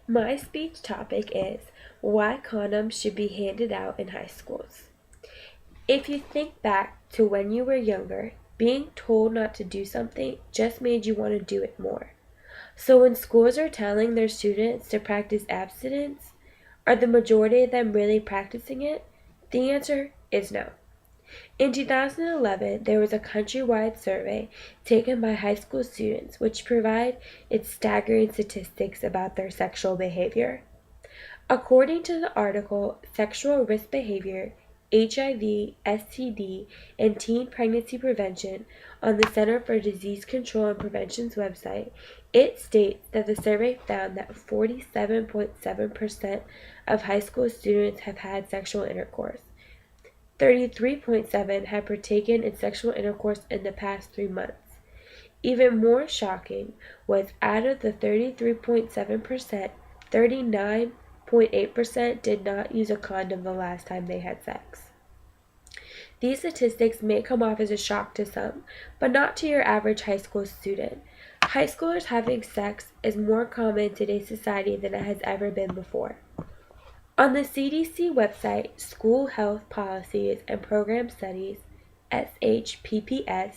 My speech topic is why condoms should be handed out in high schools. If you think back to when you were younger, being told not to do something just made you want to do it more. So when schools are telling their students to practice abstinence, are the majority of them really practicing it? The answer is no. In 2011, there was a countrywide survey taken by high school students which provide its staggering statistics about their sexual behavior. According to the article Sexual Risk Behavior, HIV, STD, and Teen Pregnancy Prevention on the Center for Disease Control and Prevention's website, it states that the survey found that 47.7% of high school students have had sexual intercourse. 33.7% had partaken in sexual intercourse in the past 3 months. Even more shocking was out of the 33.7%, 39.8% did not use a condom the last time they had sex. These statistics may come off as a shock to some, but not to your average high school student. High schoolers having sex is more common in today's society than it has ever been before. On the CDC website, School Health Policies and Program Studies, SHPPS,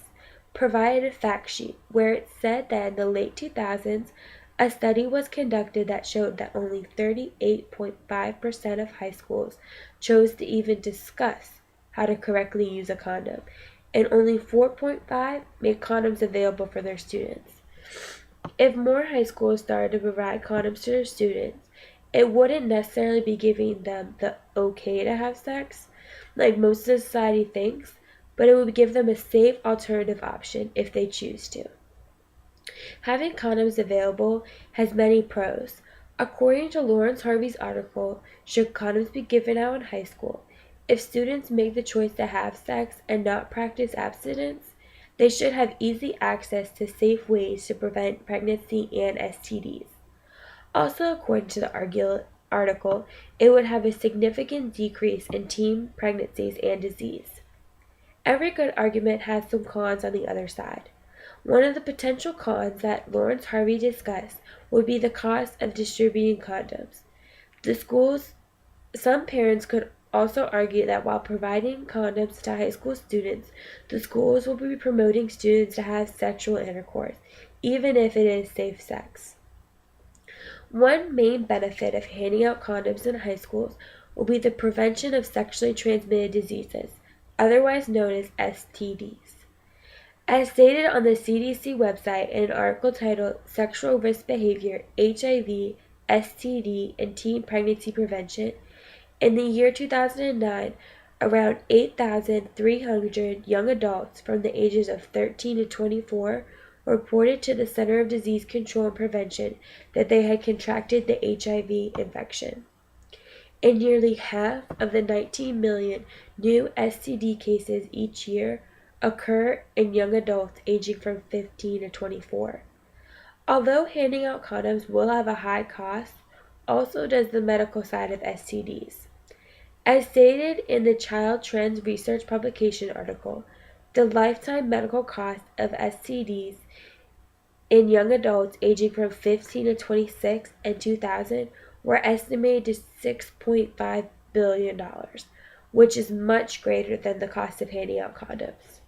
provided a fact sheet where it said that in the late 2000s, a study was conducted that showed that only 38.5% of high schools chose to even discuss how to correctly use a condom, and only 4.5% made condoms available for their students. If more high schools started to provide condoms to their students, it wouldn't necessarily be giving them the okay to have sex, like most of society thinks, but it would give them a safe alternative option if they choose to. Having condoms available has many pros. According to Lawrence Harvey's article, Should Condoms Be Given Out in High School? If students make the choice to have sex and not practice abstinence, they should have easy access to safe ways to prevent pregnancy and STDs. Also, according to the article, it would have a significant decrease in teen pregnancies and disease. Every good argument has some cons on the other side. One of the potential cons that Lawrence Harvey discussed would be the cost of distributing condoms. Some parents could also argue that while providing condoms to high school students, the schools will be promoting students to have sexual intercourse, even if it is safe sex. One main benefit of handing out condoms in high schools will be the prevention of sexually transmitted diseases, otherwise known as STDs. As stated on the CDC website in an article titled Sexual Risk Behavior, HIV, STD, and Teen Pregnancy Prevention, in the year 2009, around 8,300 young adults from the ages of 13 to 24 reported to the Center of Disease Control and Prevention that they had contracted the HIV infection. And nearly half of the 19 million new STD cases each year occur in young adults aging from 15 to 24. Although handing out condoms will have a high cost, also does the medical side of STDs. As stated in the Child Trends Research publication article, the lifetime medical cost of STDs in young adults aging from 15 to 26 in 2000 were estimated to $6.5 billion, which is much greater than the cost of handing out condoms.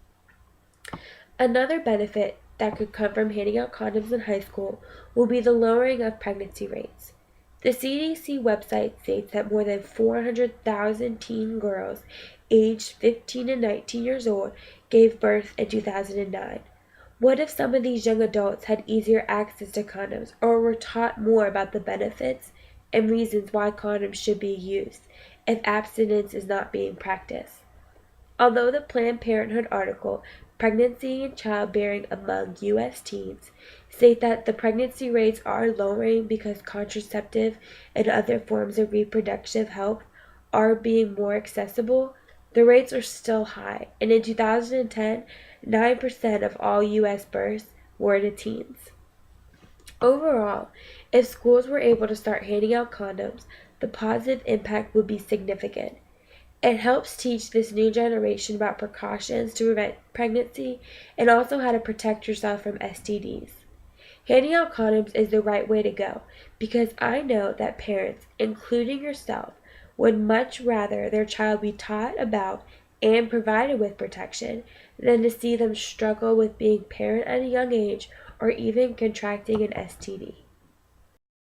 Another benefit that could come from handing out condoms in high school will be the lowering of pregnancy rates. The CDC website states that more than 400,000 teen girls aged 15 to 19 years old gave birth in 2009. What if some of these young adults had easier access to condoms or were taught more about the benefits and reasons why condoms should be used if abstinence is not being practiced? Although the Planned Parenthood article, Pregnancy and Childbearing Among U.S. Teens, state that the pregnancy rates are lowering because contraceptive and other forms of reproductive health are being more accessible, the rates are still high, and in 2010, 9% of all U.S. births were to teens. Overall, if schools were able to start handing out condoms, the positive impact would be significant. It helps teach this new generation about precautions to prevent pregnancy and also how to protect yourself from STDs. Handing out condoms is the right way to go because I know that parents, including yourself, would much rather their child be taught about and provided with protection than to see them struggle with being parent at a young age or even contracting an STD.